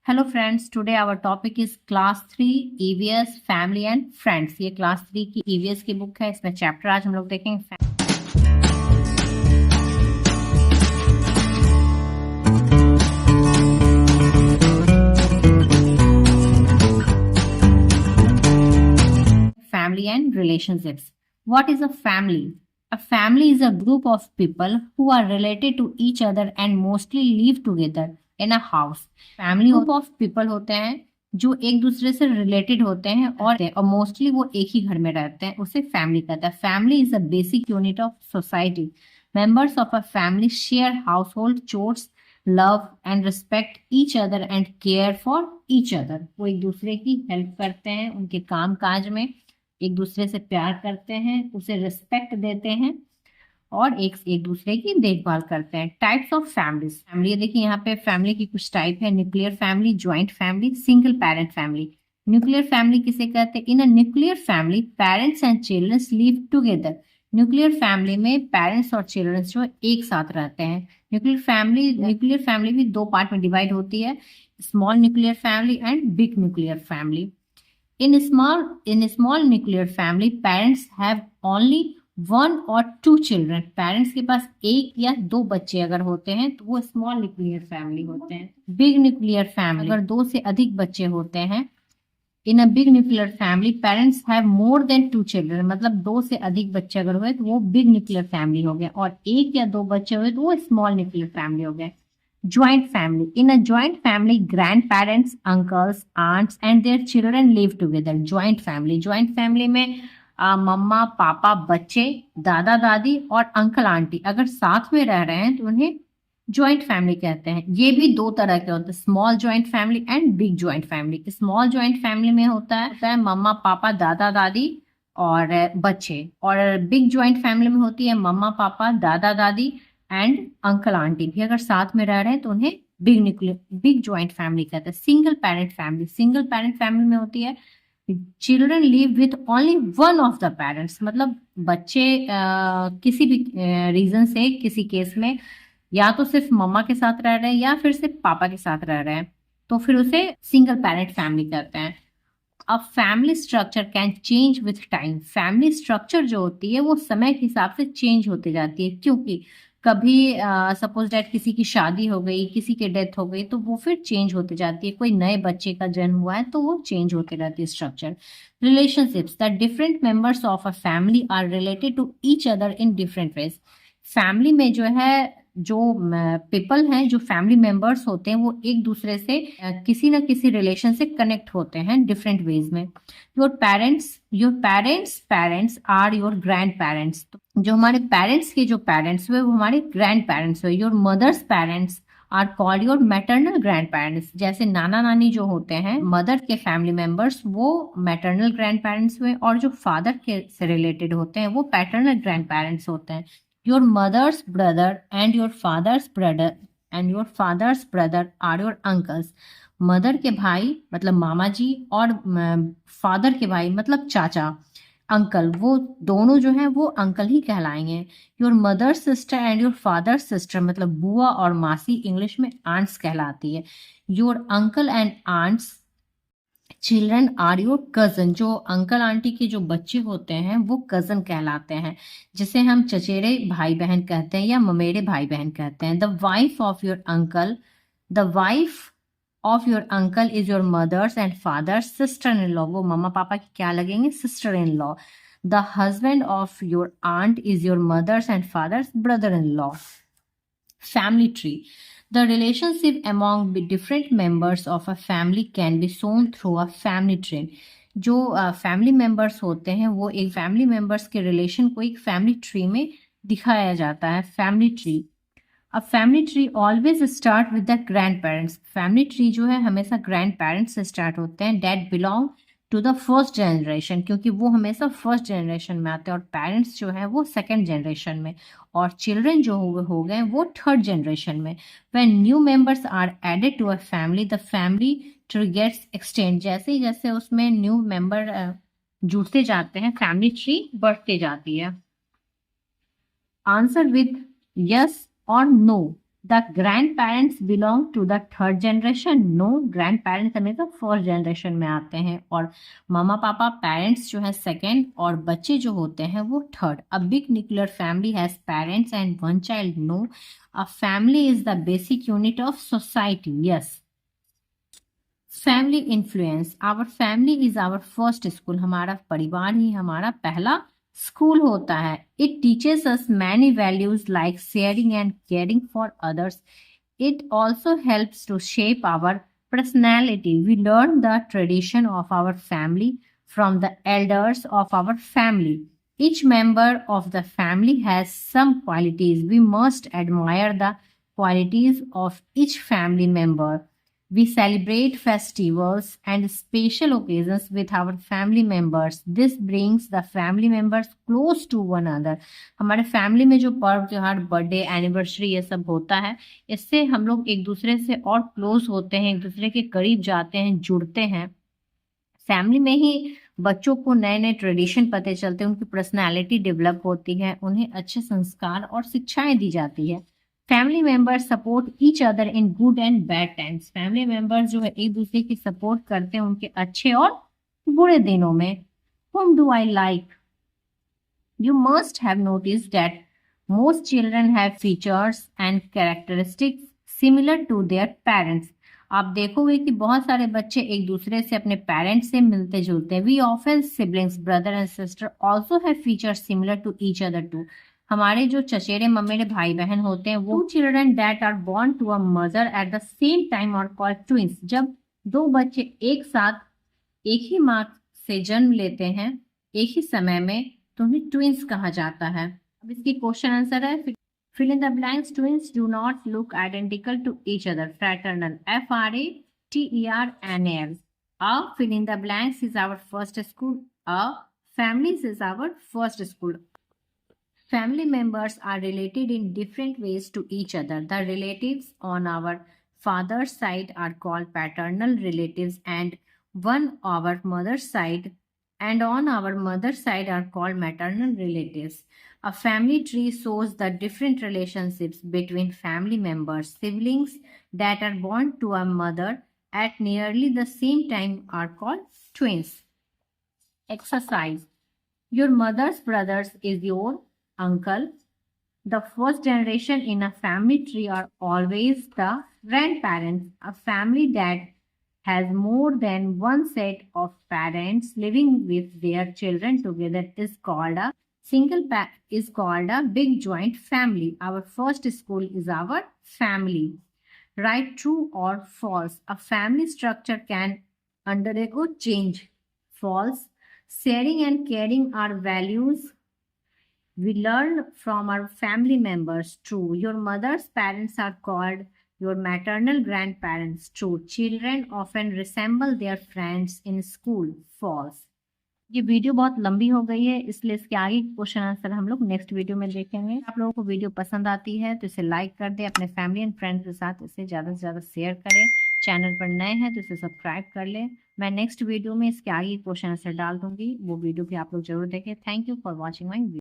Hello friends, today our topic is class 3 EVS family and friends. ये class 3 की EVS की book है। इसमें चैप्टर आज हम लोग देखेंगे family and relationships. What is a family? A family is a group of people who are related to each other and mostly live together in a house. Family group of people होते हैं जो एक दूसरे से related होते हैं और mostly वो एक ही घर में रहते हैं, उसे फैमिली कहता है। Family is a basic unit of society. Members of a family share house hold chores, love and respect each other and care for each other. वो एक दूसरे की हेल्प करते हैं, उनके काम काज में एक दूसरे से प्यार करते हैं, उसे रिस्पेक्ट देते हैं और एक एक दूसरे की देखभाल करते हैं। Types of families. फैमिली देखिए यहाँ पे फैमिली की कुछ टाइप है। Nuclear family, joint family, single parent family. Nuclear family किसे कहते हैं? In a nuclear family parents and childrens live together. Nuclear family में पेरेंट्स और चिल्ड्रंस जो एक साथ रहते हैं। न्यूक्लियर फैमिली भी दो पार्ट में डिवाइड होती है, small nuclear family and big nuclear family. In a small nuclear family, parents have only one or two children. Parents के पास एक या दो बच्चे अगर होते हैं तो वो स्मॉल न्यूक्लियर फैमिली होते हैं। बिग न्यूक्लियर फैमिली अगर दो से अधिक बच्चे होते हैं। In a big nuclear family parents have more than two children, मतलब दो से अधिक बच्चे अगर हुए तो वो बिग न्यूक्लियर फैमिली हो गया, और एक या दो बच्चे हुए तो वो स्मॉल न्यूक्लियर फैमिली हो गया। Joint family. In a joint family, grandparents, uncles, aunts and their children live together. Joint family. Joint family में मम्मा पापा बच्चे दादा दादी और अंकल आंटी अगर साथ में रह रहे हैं तो उन्हें ज्वाइंट फैमिली कहते हैं। ये भी दो तरह के होते हैं, small joint family and big joint family. Small joint family में होता है मम्मा पापा दादा दादी और बच्चे, और बिग ज्वाइंट फैमिली में होती है मम्मा पापा दादा दादी एंड अंकल आंटी भी अगर साथ में रह रहे हैं तो उन्हें बिग ज्वाइंट फैमिली कहते हैं। Single parent family. Single parent family में होती है children live with only one of the parents, मतलब बच्चे किसी भी रीजन से किसी केस में या तो सिर्फ मम्मा के साथ रह रहे हैं या फिर सिर्फ पापा के साथ रह रहे हैं, तो फिर उसे सिंगल पेरेंट फैमिली कहते हैं। अब family structure can change with time. Family structure जो होती है वो समय के हिसाब से चेंज होती जाती है, क्योंकि कभी सपोज डेट किसी की शादी हो गई, किसी की डेथ हो गई, तो वो फिर चेंज होती जाती है। कोई नए बच्चे का जन्म हुआ है तो वो चेंज होती रहती है structure. Relationships. The different members of a family are related to each other in different ways. Family में जो है जो पीपल हैं, जो फैमिली मेंबर्स होते हैं, वो एक दूसरे से किसी ना किसी रिलेशन से कनेक्ट होते हैं डिफरेंट वेज में। Your parents parents are your grandparents. जो हमारे पेरेंट्स के जो पेरेंट्स हुए वो हमारे ग्रैंड पेरेंट्स हुए। Your mother's parents are called your maternal grandparents. जैसे नाना नानी जो होते हैं मदर के फैमिली मेंबर्स, वो मैटरनल ग्रैंड पेरेंट्स हुए, और जो फादर के से रिलेटेड होते हैं वो पैटर्नल ग्रैंड पेरेंट्स होते हैं। Your mother's brother and your father's brother are your uncles. Mother के भाई मतलब मामा जी, और फादर के भाई मतलब चाचा अंकल, वो दोनों जो है वो अंकल ही कहलाएंगे। Your mother sister and your father sister मतलब बुआ और मासी इंग्लिश में आंट्स कहलाती है। Your uncle and aunts children are your cousin. जो अंकल आंटी के जो बच्चे होते हैं वो कजन कहलाते हैं, जिसे हम चचेरे भाई बहन कहते हैं या ममेरे भाई बहन कहते हैं। The wife of your uncle is your mother's and father's sister in law. वो मम्मा पापा की क्या लगेंगे? Sister in law. The husband of your aunt is your mother's and father's brother in law. Family tree. The relationship among the different members of a family can be shown through a family tree. जो family members होते हैं वो एक family members के relation को एक family tree में दिखाया जाता है। Family tree. अब family tree always start with the grand parents. Family tree जो है हमेशा ग्रैंड पेरेंट्स से स्टार्ट होते हैं। That belong to the first generation, क्योंकि वो हमेशा फर्स्ट जनरेशन में आते हैं, और पेरेंट्स जो है वो सेकंड जनरेशन में, और चिल्ड्रन जो हो गए वो थर्ड जनरेशन में। When new members are added to a family the family tree gets extend. जैसे जैसे उसमें न्यू मेंबर जुड़ते जाते हैं फैमिली ट्री बढ़ते जाती है। आंसर विद यस और no. The grand parents belong to the third generation. No, grand parents हमेशा फर्स्ट जनरेशन में आते हैं और मामा पापा पेरेंट्स जो है सेकेंड और बच्चे जो होते हैं वो third. A big nuclear family has parents and one child. No, a family is the basic unit of society. Yes. Family influence, our family is our first school. हमारा परिवार ही हमारा पहला स्कूल होता है। It teaches us many values like sharing and caring for others. It also helps to shape our personality. We learn the tradition of our family from the elders of our family. Each member of the family has some qualities. We must admire the qualities of each family member. We celebrate festivals and special occasions with our family members. This brings the family members close to one another. हमारे family में जो पर्व त्योहार birthday anniversary ये सब होता है, इससे हम लोग एक दूसरे से और क्लोज होते हैं, एक दूसरे के करीब जाते हैं, जुड़ते हैं। फैमिली में ही बच्चों को नए नए ट्रेडिशन पता चलते हैं, उनकी पर्सनैलिटी डेवलप होती है, उन्हें अच्छे संस्कार और शिक्षाएं दी जाती है। Family members support each other in good and bad times. Family members जो है एक दूसरे की सपोर्ट करते हैं उनके अच्छे और बुरे दिनों में। Whom do I like? You must have noticed that most children have features and characteristics similar to their parents. आप देखोगे कि बहुत सारे बच्चे एक दूसरे से अपने पेरेंट्स से मिलते जुलते हैं। We often siblings brother and sister also have features similar to each other too. हमारे जो चचेरे ममेरे भाई बहन होते हैं वो children that are born to a mother at the same time are called twins. जब दो बच्चे एक साथ एक ही माँ से जन्म लेते हैं एक ही समय में तो उन्हें ट्विंस कहा जाता है। अब इसकी क्वेश्चन आंसर है fill in the blanks. Twins do not look identical to each other. Fraternal, F-R-A-T-E-R-N-A-L. A fill in the blanks is our first school. A families is our first school. Family members are related in different ways to each other. The relatives on our father's side are called paternal relatives, and one our mother's side and on our mother's side are called maternal relatives. A family tree shows the different relationships between family members. Siblings that are born to a mother at nearly the same time are called twins. Exercise. Your mother's brothers is your uncle. The first generation in a family tree are always the grandparents. A family that has more than one set of parents living with their children together is called a big joint family. Our first school is our family. Right, true or false? A family structure can undergo change. False. Sharing and caring are values we learn from our family members. True. Your mother's parents are called your maternal grandparents. True. Children often resemble their friends in school. False. ये video बहुत लंबी हो गई है इसलिए इसके आगे question answer हम लोग नेक्स्ट वीडियो में देखेंगे। आप लोगों को वीडियो पसंद आती है तो इसे लाइक कर दें, अपने फैमिली एंड फ्रेंड्स के साथ इसे ज़्यादा से ज़्यादा शेयर करें। चैनल पर नए हैं तो इसे सब्सक्राइब कर लें। मैं नेक्स्ट वीडियो में इसके आगे क्वेश्चन आंसर डाल दूंगी, वो वीडियो भी आप लोग जरूर देखें। Thank you for watching my video.